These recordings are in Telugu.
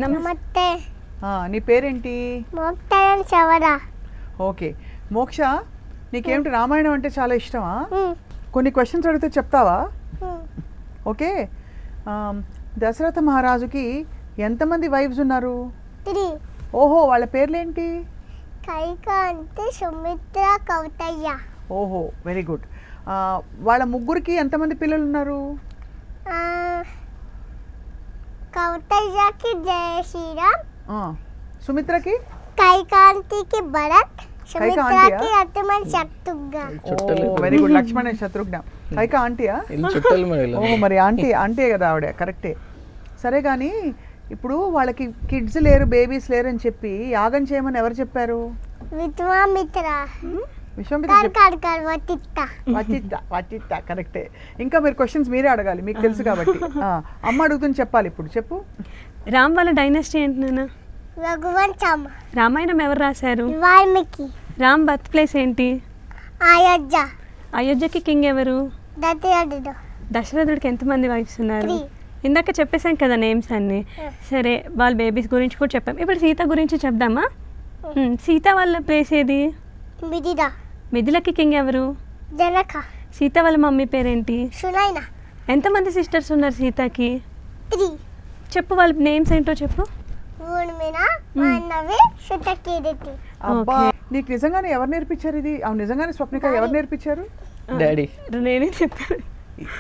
నమస్తే. నీ పేరేంటి? మోక్షం శవరా. ఓకే మోక్ష, నీకేమిటి రామాయణం అంటే చాలా ఇష్టమా? కొన్ని క్వశ్చన్స్ అడిగితే చెప్తావా? ఓకే. దశరథ మహారాజుకి ఎంతమంది వైఫ్స్ ఉన్నారు? 3. ఓహో, వాళ్ళ పేర్లేంటి? కైకాంతి, సుమిత్ర, కౌతల్య. ఓహో, వెరీ గుడ్. వాళ్ళ ముగ్గురికి ఎంతమంది పిల్లలు ఉన్నారు? కౌతల్యకి జయ శ్రీరామ్, సుమిత్రకి? కైకాంతికి భరత్, సుమిత్రకి ఆంటీయా? లక్ష్మణ్ శత్రుఘ్న. Very good, Lakshman Shatrughna. కైక ఆంటీయా? ఓహో, మరి ఆంటీ కదా ఆవిడ, కరెక్టే. సరే కానీ ఇప్పుడు వాళ్ళకి కిడ్స్ లేరు, బేబీస్ లేరు అని చెప్పి యాగం చేయమని ఎవరు చెప్పారు? విశ్వామిత్ర. కరెక్టే. ఇంకా మీరు క్వశ్చన్స్ మీరే అడగాలి, మీకు తెలుసు కాబట్టి. అమ్మ అడుగుతుంది, చెప్పాలి ఇప్పుడు. చెప్పు. రామ్ వాళ్ళ డైనాసిటీ ఏంటి నాన్న? రఘువంశం. రామాయణం ఎవరు రాశారు? వాల్మీకి. రామ్ బర్త్ ప్లేస్ ఏంటి? అయోధ్య. అయోధ్యకి కింగ్ ఎవరు? దశరథుడు. దశరథుడికి ఎంతమంది వైఫ్స్ ఉన్నారు? 3. ఇందాక చెప్పేసాం కదా నేమ్స్ అన్ని. సరే, వాళ్ళ బేబీస్ గురించి కూడా చెప్పాం. ఇప్పుడు సీత గురించి చెప్దామా? సీత వాళ్ళ ప్లేస్ ఏది? మిథిల. మిథిలకి కింగ్ ఎవరు? జనక. సీత వాళ్ళ మమ్మీ పేరేంటి? సునైన. ఎంతమంది సిస్టర్స్ ఉన్నారు సీతకి? 3. చెప్పు, వాళ్ళ నేమ్స్ ఏంటో చెప్పు. ఊర్మిళ, మాండవి, శతకీర్తి. అబ్బా, నీకు నిజంగానే ఎవరు నేర్పించారు ఇది? నిజంగానే స్వప్నిక ఎవరు నేర్పించారు? డాడీ. నేనే చెప్పాను.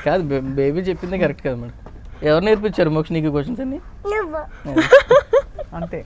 కాదు, బేబీ చెప్పింది కరెక్ట్ కదా మేడం. ఎవరు నేర్పించారు మోక్ష నీకు క్వశ్చన్స్ అన్ని? నువ్వు. అంతే.